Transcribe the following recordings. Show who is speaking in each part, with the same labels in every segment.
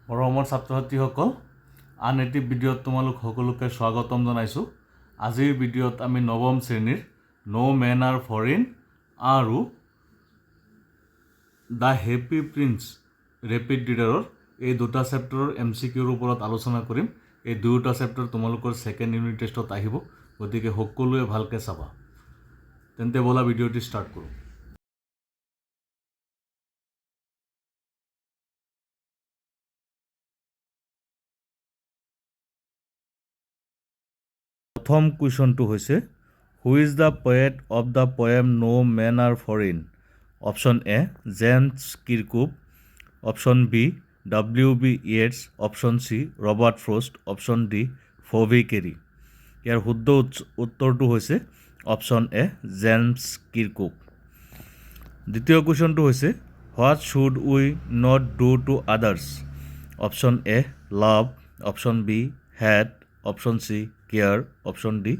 Speaker 1: মৰমৰ ছাত্ৰ ছাত্ৰীসকল, আন এটি ভিডিঅ'ত তোমালোক সকলোকে স্বাগতম জনাইছোঁ। আজিৰ ভিডিঅ'ত আমি নৱম শ্ৰেণীৰ নো মেন আৰ ফৰেইন আৰু দ্য হেপী প্ৰিন্স ৰেপিড ৰিডাৰৰ এই দুটা চেপ্টাৰৰ MCQৰ ওপৰত আলোচনা কৰিম। এই দুয়োটা চেপ্টাৰ তোমালোকৰ ছেকেণ্ড ইউনিট টেষ্টত আহিব, গতিকে সকলোৱে ভালকৈ চাবা। তেন্তে ব'লা ভিডিঅ'টি ষ্টাৰ্ট কৰোঁ। প্ৰথম কুৱেশ্যনটো হৈছে, who is the poet of the poem no men are foreign? Option A James Kirkup, option B W.B. Yeats, option C Robert Frost, option D Phoebe Cary. ইয়াৰ শুদ্ধ উত্তৰটো হৈছে অপশ্যন এ জেমছ কিৰকুপ। দ্বিতীয় কুৱেশ্যনটো হৈছে, what should we not do to others? Option A love, option B hate, option C care, option D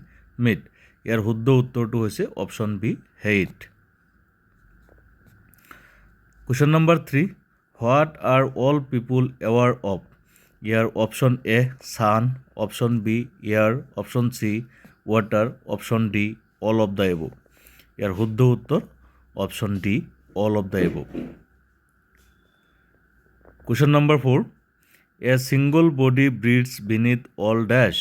Speaker 1: meet. ইয়াৰ শুদ্ধ উত্তৰটো হৈছে option B hate. Question number 3, what are all people aware of? ইয়াৰ option A sun, option B air, option C water, option D all of the above. ইয়াৰ শুদ্ধ উত্তৰ option D all of the above. Question number 4, a single body ব্ৰিথছ beneath all dash?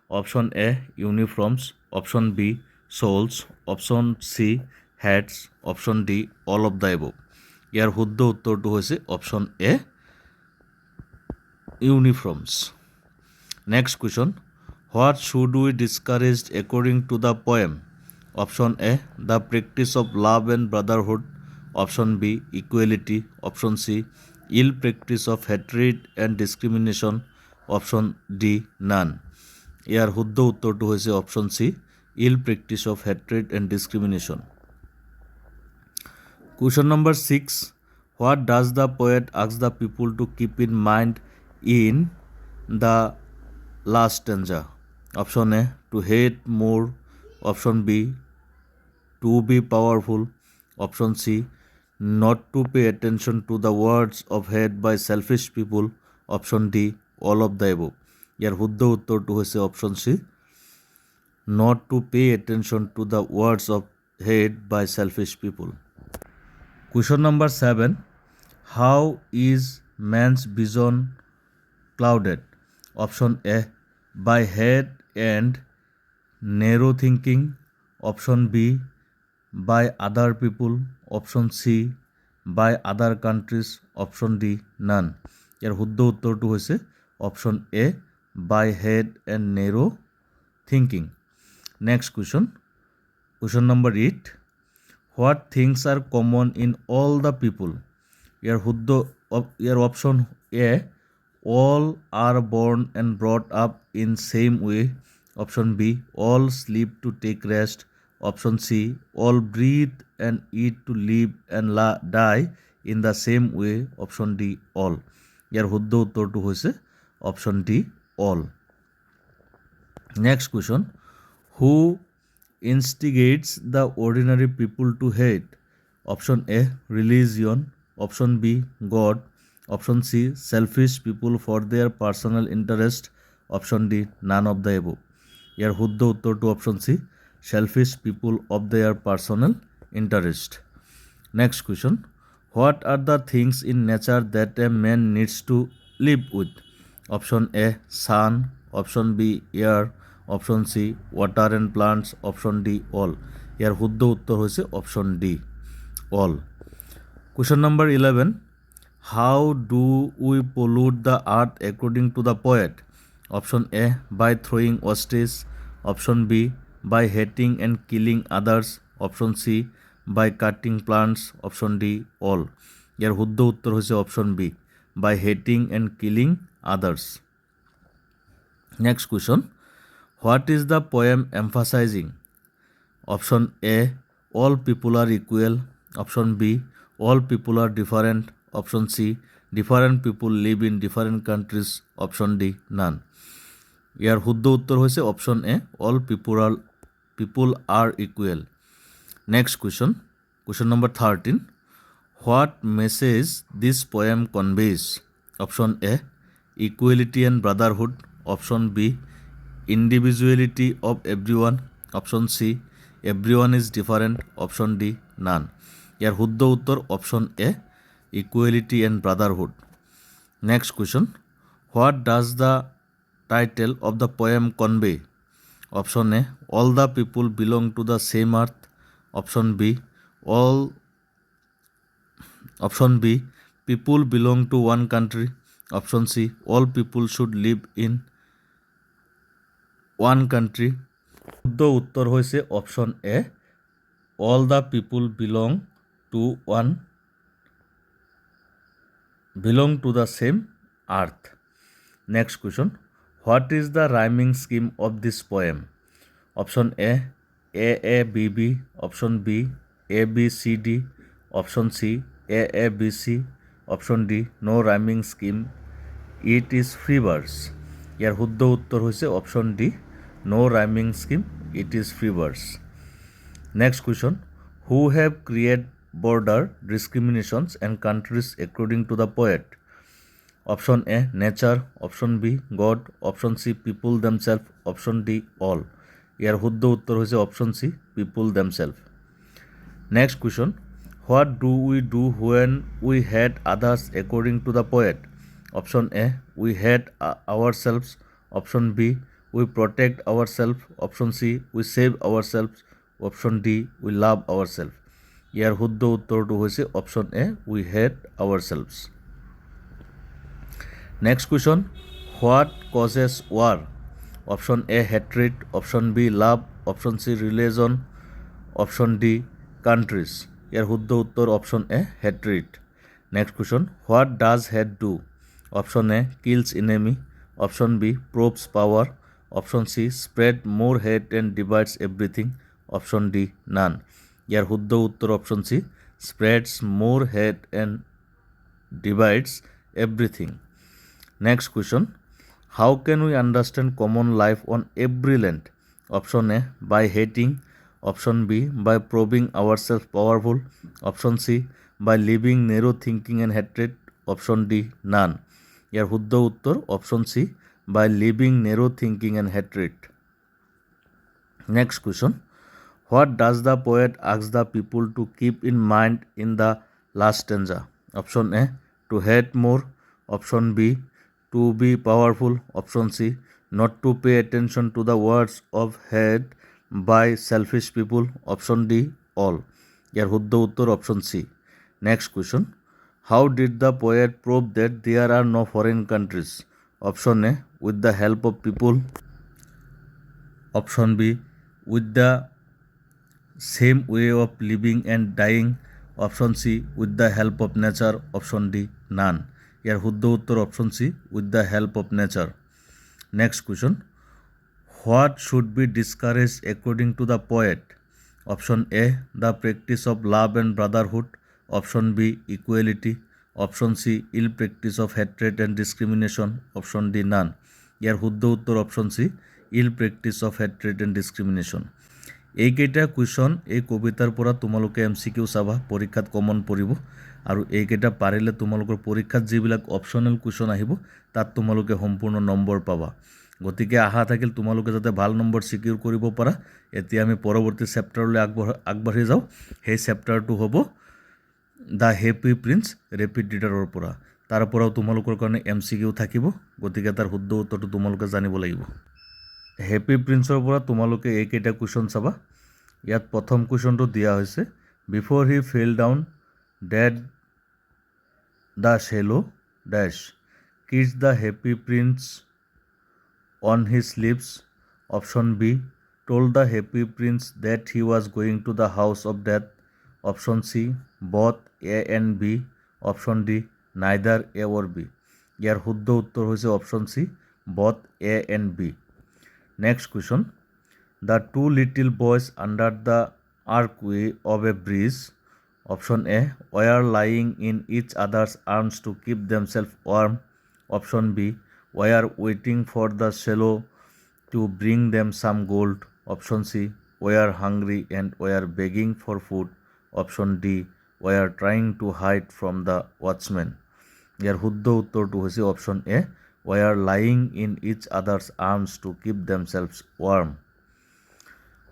Speaker 1: Option A uniforms, option B soles, option C heads, option D all of the above. ইয়াৰ শুদ্ধ উত্তৰটো হৈছে option A uniforms. Next question, what should we discourage according to the poem? Option A the practice of love and brotherhood, option B equality, option C ill practice of hatred and discrimination, option D none. ইয়াৰ শুদ্ধ উত্তৰটো হৈছে option C ill practice of hatred and discrimination. Question number 6, what does the poet ask the people to keep in mind in the last stanza? Option A to hate more, option B to be powerful, option C not to pay attention to the words of hate by selfish people, option D all of the above। ইয়াৰ শুদ্ধ উত্তৰটো হৈছে option C not to pay attention to the words of hate by selfish people। Question number 7, how is man's vision clouded? Option A by hate and narrow thinking, option B by other people, option C by other countries, option D none. ইয়াৰ শুদ্ধ উত্তৰটো হৈছে option A by head and narrow thinking। Next question, question number 8, what things are common in all the people? ইয়াৰ option A all are born and brought up in same way, option B all sleep to take rest, option C all breathe and eat to live and die in the same way, option D all. ইয়াৰ শুদ্ধ উত্তৰটো হৈছে option D all. Next question, who instigates the ordinary people to hate? Option A religion, option B God, option C selfish people for their personal interest, option D none of the above. ইয়াৰ শুদ্ধ উত্তৰটো option C selfish people of their personal interest। Next question, what are the things in nature that a man needs to live with? Option A sun, option B air, option C water and plants, option D all। ইয়াৰ শুদ্ধ উত্তৰ হৈছে option D all। Question number 11, how do we pollute the earth according to the poet? Option A by throwing wastage, option B by hating and killing others, option C by cutting plants, option D all। ইয়াৰ শুদ্ধ উত্তৰ হৈছে option B by hating and killing others। Next question, what is the poem emphasizing? Option A all people are equal, option B all people are different, option C different people live in different countries, option D none। ইয়াৰ শুদ্ধ উত্তৰ হৈছে option A all people are equal। Next question, question number 13, what message this poem conveys? Option A equality and brotherhood, option B, individuality of everyone, option C, everyone is different, option D, none. ইয়ার শুদ্ধ উত্তর option A, equality and brotherhood. Next question, what does the title of the poem convey? Option A, all the people belong to the same earth, option B, option B, people belong to one country, option C, all people should live in one country. শুদ্ধ উত্তর হয়েছে option A, all the people belong to the same earth. Next question, what is the rhyming scheme of this poem? Option A, A B B, option B, A B C D, option C, A B C, option D, no rhyming scheme, it is free verse. ইয়ার শুদ্ধ উত্তর হয়েছে option D, no rhyming scheme, it is free verse. Next question, who have create border discriminations and countries according to the poet? Option A, nature, option B, God, option C, people themselves, option D, all. ইয়ার শুদ্ধ উত্তর হয়েছে option C, people themselves. Next question, what do we do when we hate others according to the poet? Option A, we hate ourselves, option B, we protect ourself, option C, we save ourself, option D, we love ourself. ইয়ার শুদ্ধ উত্তৰটো হৈছে option A, we hate ourselves. Next question, what causes war? Option A, hatred, option B, love, option C, religion, option D, countries. ইয়াৰ শুদ্ধ উত্তৰ option A, hatred. Next question, what does hate do? Option A, kills enemy, option B, proves power, option C, spreads more hate and divides everything, option D, none. ইয়ার শুদ্ধ উত্তর option C, spreads more hate and divides everything. Next question, how can we understand common life on every land? Option A, by hating, option B, by proving our self powerful, option C, by living narrow thinking and hatred, option D, none. ইয়ার শুদ্ধ উত্তর option C, by living narrow thinking and hatred. Next question, what does the poet ask the people to keep in mind in the last stanza? Option A, to hate more, option B, to be powerful, option C, not to pay attention to the words of hate by selfish people, option D, all. ইয়ার শুদ্ধ উত্তর option C. Next question, how did the poet prove that there are no foreign countries? Option A, with the help of people, option B, with the same way of living and dying, option C, with the help of nature, option D, none. ইয়ার শুদ্ধ উত্তর option C, with the help of nature. Next question, what should be discourage according to the poet? Option A, the practice of love and brotherhood, option B, equality, option C, ill practice of hatred and discrimination, option D, none. ইয়ার শুদ্ধ উত্তর option C, ill practice of hatred and discrimination. এইকেইটা question এই কবিতাৰ পৰা তোমালোকে MCQ চাবা, পৰীক্ষাত কমন পৰিব, আৰু এইকেইটা পাৰিলে তোমালোকৰ পৰীক্ষাত যিবিলাক অপশ্যনেল কুৱেশ্যন আহিব তাত তোমালোকে সম্পূৰ্ণ নম্বৰ পাবা। গতিকে আশা থাকিল তোমালোকে যাতে ভাল নম্বৰ ছিকিউৰ কৰিব পাৰা। এতিয়া আমি পৰৱৰ্তী চেপ্টাৰলৈ আগবাঢ়ি যাওঁ। সেই চেপ্টাৰটো হ'ব দ্য হেপী প্ৰিন্স ৰেপিড ৰিডাৰৰ পৰা। তাৰ পৰাও তোমালোকৰ কাৰণে MCQ থাকিব, গতিকে তাৰ শুদ্ধ উত্তৰটো তোমালোকে জানিব লাগিব। হেপী প্ৰিন্সৰ পৰা তোমালোকে এইকেইটা কুৱেশ্যন চাবা। ইয়াত প্ৰথম কুৱেশ্যনটো দিয়া হৈছে, before he fell down dead the swallow does kiss the happy prince on his lips, option B, told the happy prince that he was going to the house of death, option C, both A and B, option D, neither A or B. ইয়াৰ শুদ্ধ উত্তৰ হৈছে option C, both A and B. Next question, the two little boys under the archway of a bridge, option A, were lying in each other's arms to keep themselves warm, option B, were waiting for the swallow to bring them some gold, option C, were hungry and were begging for food, option D, were trying to hide from the watchman. ইয়াৰ শুদ্ধ উত্তৰটো হৈছে option A, were lying in each other's arms to keep themselves warm.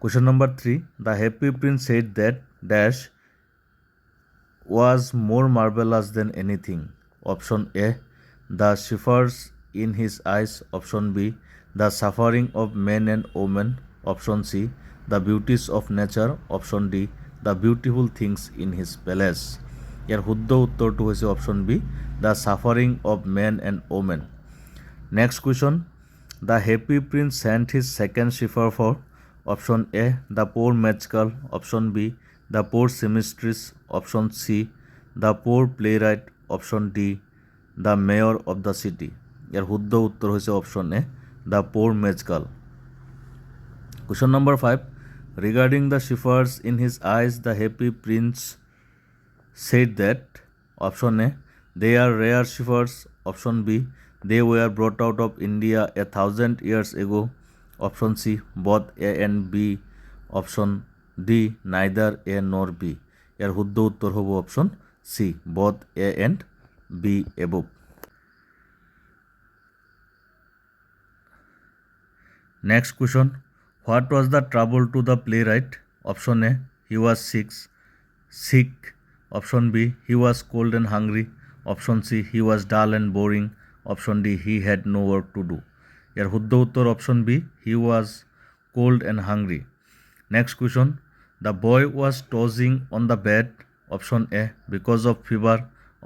Speaker 1: Question number 3. The Happy Prince said that dash was more marvelous than anything. Option A, the shivers in his eyes. Option B, the suffering of men and women. Option C, the beauties of nature. Option D, the beautiful things in his palace. ইয়াৰ শুদ্ধ উত্তৰটো হৈছে option B, the suffering of men and women. Next question, the happy prince sent his second sapphire for. Option A, the poor match girl. Option B, the poor seamstress. Option C, the poor playwright. Option D, the mayor of the city. ইয়াৰ শুদ্ধ উত্তৰ হৈছে option A, the poor match girl. Question number 5. Regarding the shivers in his eyes, the happy prince said that. Option A, they are rare shivers. Option B, they were brought out of India 1,000 years ago. Option C, both A and B. Option D, neither A nor B. এর শুদ্ধ উত্তর হব option C, both A and B above. Next question. What was the trouble to the playwright? Option A, he was sick. Option B, he was cold and hungry. Option C, he was dull and boring. Option D, he had no work to do. এর শুদ্ধ উত্তর option B, he was cold and hungry. Next question. The boy was tossing on the bed. Option A, because of fever.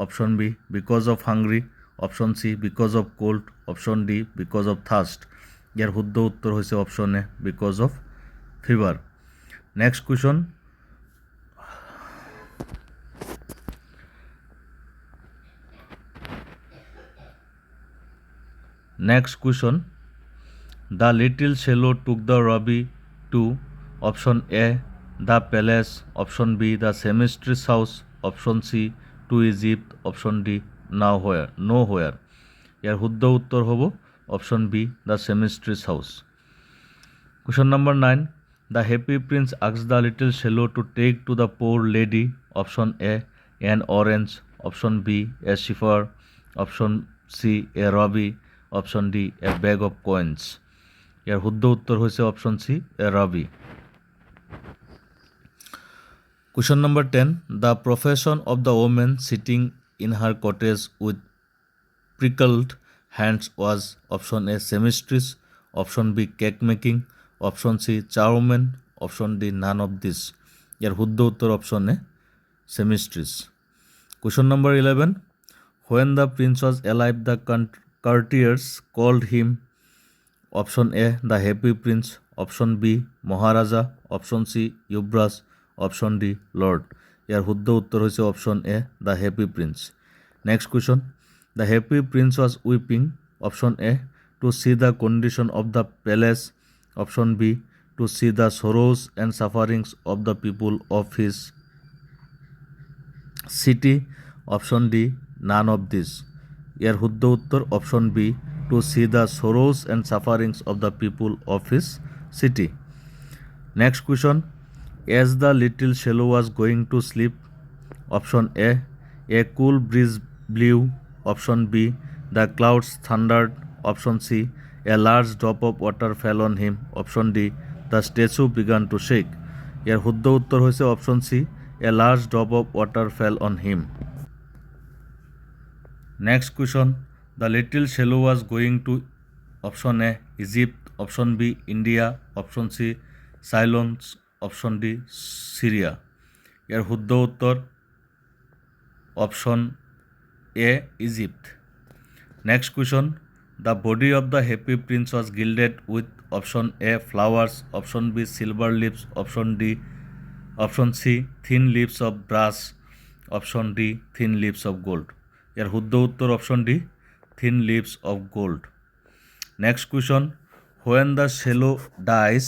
Speaker 1: Option B, because of hungry. Option C, because of cold. Option D, because of thirst. এর শুদ্ধ উত্তর হয়েছে option A, because of fever. Next question, the little cello took the Robbie to. Option A, the palace. Option B, the seamstress house. Option C, to Egypt. Option D, nowhere. এর শুদ্ধ উত্তর হব option B, the seamstress house. Question number 9. The happy prince asked the little cello to take to the poor lady. Option A, an orange. Option B, a shiffer. Option C, a ruby. Option D, a bag of coins. এর শুদ্ধ উত্তর হয়েছে option C, a ruby. Question number 10. The profession of the woman sitting in her cottage with prickled hands was. Option A, seamstress. Option B, cake making. Option C, charwoman. Option D, none of this. এর শুদ্ধ উত্তর option A, seamstress. Question number 11. When the prince was alive, the courtiers called him. Option A, the happy prince. Option B, Maharaja. Option C, Yuvraj. Option D, Lord. এর শুদ্ধ উত্তর হয়েছে option A, the happy prince. Next question, the happy prince was weeping. Option A, to see the condition of the palace. Option B, to see the sorrows and sufferings of the people of his city. Option D, none of this. এর শুদ্ধ উত্তর option B, to see the sorrows and sufferings of the people of his city. Next question, as the little cello was going to sleep. Option A cool breeze blew. Option B, the clouds thundered. Option C, a large drop of water fell on him. Option D, the statue began to shake. এর শুদ্ধ উত্তর হয়েছে option C, a large drop of water fell on him. Next question, the little cello was going to. Option A, Egypt. Option B, India. Option C, Ceylon. Option D, Syria. এর শুদ্ধ উত্তর option A, Egypt. Next question, the body of the happy prince was gilded with. Option A, flowers. Option B, silver leaves. Option C, thin leaves of brass. Option D, thin leaves of gold. এর শুদ্ধ উত্তর option D, thin leaves of gold. Next question, when the cello dies.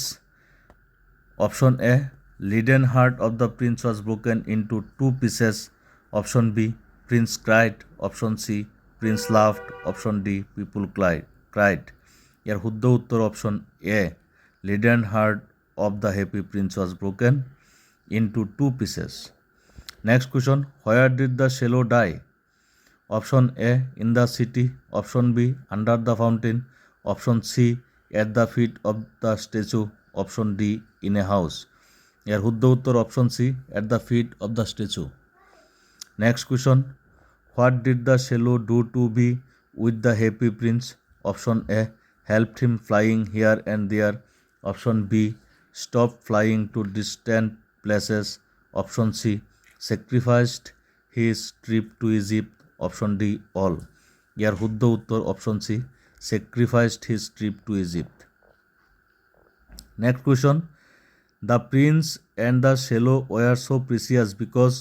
Speaker 1: Option A, leaden heart of the prince was broken into 2 pieces. Option B, prince cried. Option C, prince laughed. Option D, people cried. এর শুদ্ধ উত্তর option A, leaden heart of the happy prince was broken into 2 pieces. Next question, where did the cello die? Option A in the city, option B under the fountain, option C at the feet of the statue, option D in a house. এর শুদ্ধ উত্তর option C at the feet of the statue. Next question, what did the swallow do to be with the happy prince? Option A helped him flying here and there, option B stop flying to distant places, option C sacrificed his trip to Egypt, option D all. ইয়ার শুদ্ধ উত্তর option C sacrificed his trip to Egypt. Next question, the prince and the swallow were so precious because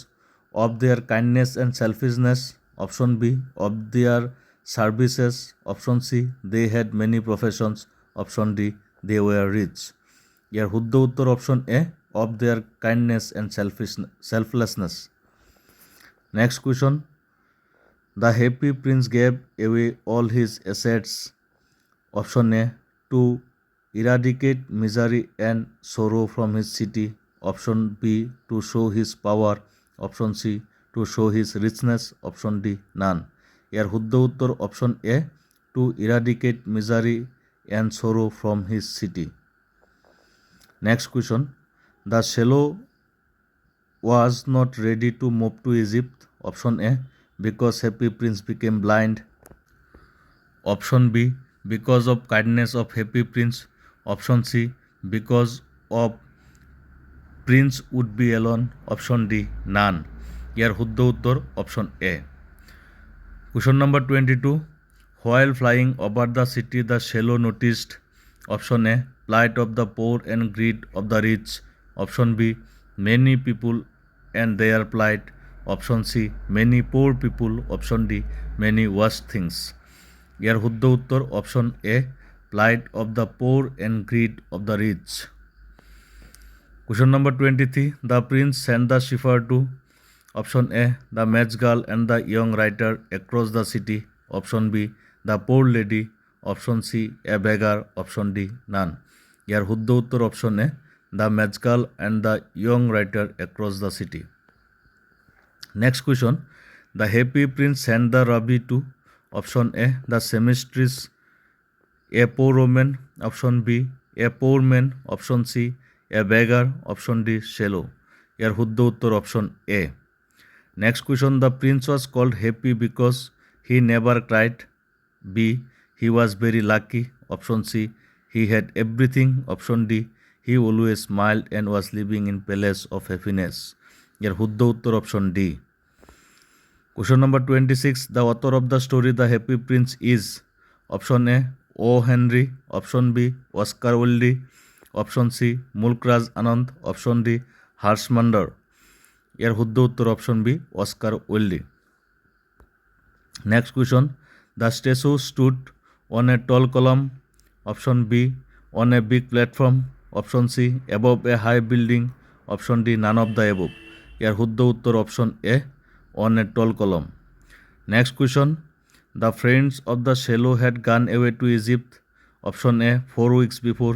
Speaker 1: of their kindness and selfishness, option B of their services, option C they had many professions, option D they were rich. এর শুদ্ধ উত্তর option A of their kindness and selflessness. Next question, the happy prince gave away all his assets, option A to eradicate misery and sorrow from his city, option B to show his power, option C to show his richness, option D none. এর শুদ্ধ উত্তর option A to eradicate misery and sorrow from his city. Next question, the swallow was not ready to move to Egypt, option A because happy prince became blind, option B because of kindness of happy prince, option C because of prince would be alone, option D none. ইয়ার শুদ্ধ উত্তর option A. Question number 22, while flying over the city the swallow noticed, option A plight of the poor and greed of the rich, option B many people and their plight, option C many poor people, option D many worse things. ইয়ার শুদ্ধ উত্তর option A plight of the poor and greed of the rich. Question number 23, the prince sent the shipper to, option A the match girl and the young writer across the city, option B the poor lady, option C a beggar, option D none. ইয়ার শুদ্ধ উত্তর option A the match girl and the young writer across the city. Next question, the happy prince sent the rabbi to, option A the seamstress, a poor woman, option B a poor man, option C a beggar, option D shallow. এর শুদ্ধ উত্তর option A. Next question, the Prince was called happy because he never cried, B he was very lucky, option C he had everything, option D he always smiled and was living in palace of happiness. এর শুদ্ধ উত্তর option D. Question number 26, the author of the story the happy Prince is, option A O Henry, option B Oscar ওয়েল্ডি, option C Mulk Raj Ananda, option D হার্সমান্ডার। এর শুদ্ধ উত্তর option B Oscar Wilde. Next question, the statue stood on a tall column, option B on a big platform, option C above a high building, option D none of the above. এর শুদ্ধ উত্তর option A on a tall column. Next question, the friends of the swallow had gone away to Egypt, option A 4 weeks before,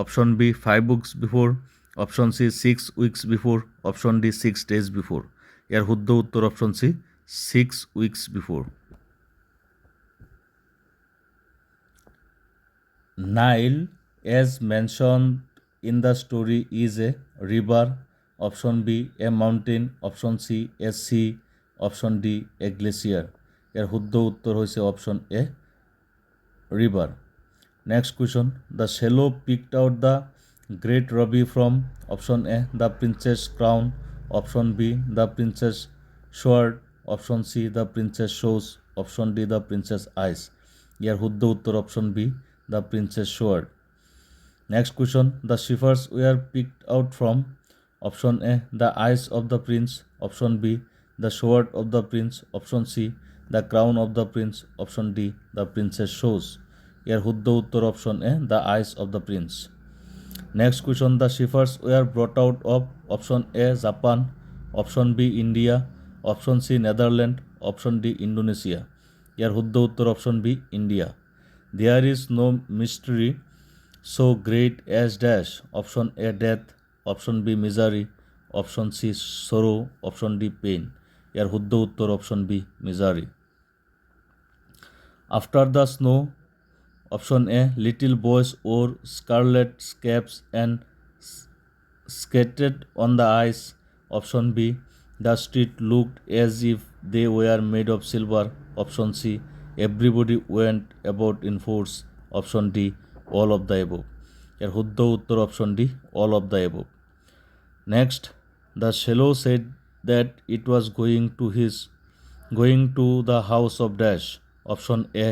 Speaker 1: option B 5 weeks before, option C 6 weeks before, option D 6 days before. এর শুদ্ধ উত্তর option C 6 weeks before. Nile as mentioned in the story is a river, option B a mountain, option C a sea, option D a glacier। এর শুদ্ধ উত্তর হয়েছে option A river. Next question, the swallow picked out the great ruby from, option A the princess crown, option B the princess sword, option C the princess shoes, option D the princess eyes. ইয়ার শুদ্ধ উত্তর option B the princess sword. Next question, the shepherds were picked out from, option A the eyes of the prince, option B the sword of the prince, option C the crown of the prince, option D the princess shoes। এর শুদ্ধ উত্তর option A the eyes of the prince। Next question, the shepherds were brought out of, option A Japan, option B India, option C Netherlands, option D Indonesia। এর শুদ্ধ উত্তর option B India. There is no mystery so great as dash, option A death, option B misery, option C sorrow, option D pain। এর শুদ্ধ উত্তর option B misery. After the snow, option A, little boys wore scarlet caps and skated on the ice. Option B, the street looked as if they were made of silver. Option C, everybody went about in force. Option D, all of the above. এর শুদ্ধ উত্তর option D, all of the above. Next, the fellow said that it was going to the house of dash. Option A,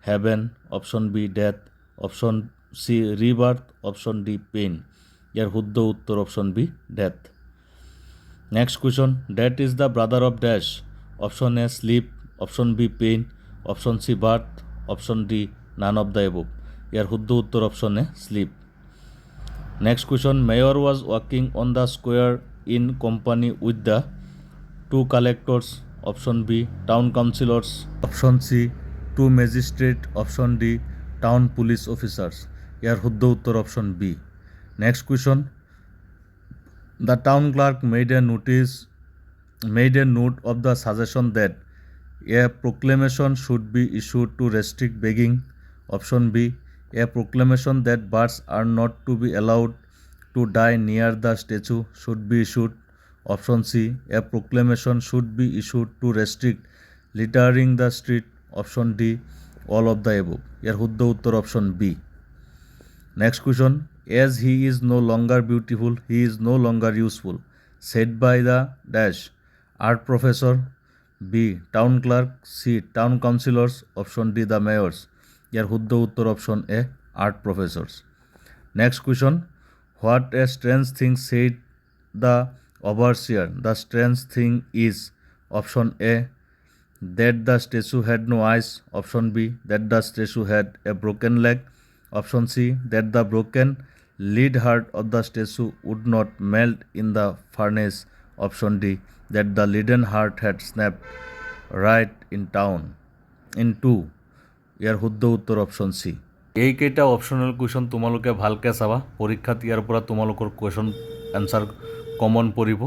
Speaker 1: heaven. Option B, death. Option C, rebirth. Option D, pain. এর শুদ্ধ উত্তর option B, death. Next question, that is the brother of dash. Option A, sleep. Option B, pain. Option C, birth. Option D, none of the above. এর শুদ্ধ উত্তর option A, sleep. Next question, mayor was walking on the square in company with the two collectors. Option B, town councillors. Option C, two magistrates. Option D, town police officers. এর শুদ্ধ উত্তর option B. Next question, the town clerk made a note of the suggestion that a proclamation should be issued to restrict begging. Option B, a proclamation that birds are not to be allowed to die near the statue should be issued. Option C, a proclamation should be issued to restrict littering the street. Option D, all of the above. এর শুদ্ধ উত্তর option B. Next question, as he is no longer beautiful, he is no longer useful, said by the dash, art professor. B, town clerk. C, town councillors. Option D, the mayors. এর শুদ্ধ উত্তর option A, art professors. Next question, what a strange thing said the overseer. The strange thing is. Option A, that the statue had no eyes. Option B, that the statue had a broken leg. Option C, that the broken lead heart of the statue would not melt in the furnace. Option D, that the leaden heart had snapped right in two. ইয়াৰ শুদ্ধ উত্তৰ option C. এইকেইটা optional question তোমালোকে ভালকৈ চাবা, পৰীক্ষাত ইয়াৰ পৰা তোমালোকৰ question answer common পৰিব।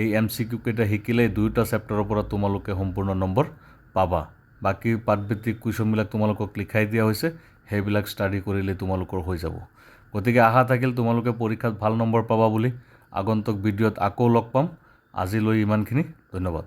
Speaker 1: এই MCQ কেইটা শিকিলে দুয়োটা চেপ্টাৰৰ পৰা তোমালোকে সম্পূৰ্ণ নম্বৰ পাবা। বাকী পাঠভিত্তিক কুৱেশ্যনবিলাক তোমালোকক লিখাই দিয়া হৈছে, সেইবিলাক ষ্টাডি কৰিলে তোমালোকৰ হৈ যাব। গতিকে আশা থাকিল তোমালোকে পৰীক্ষাত ভাল নম্বৰ পাবা বুলি। আগন্তুক ভিডিঅ'ত আকৌ লগ পাম। আজিলৈ ইমানখিনি, ধন্যবাদ।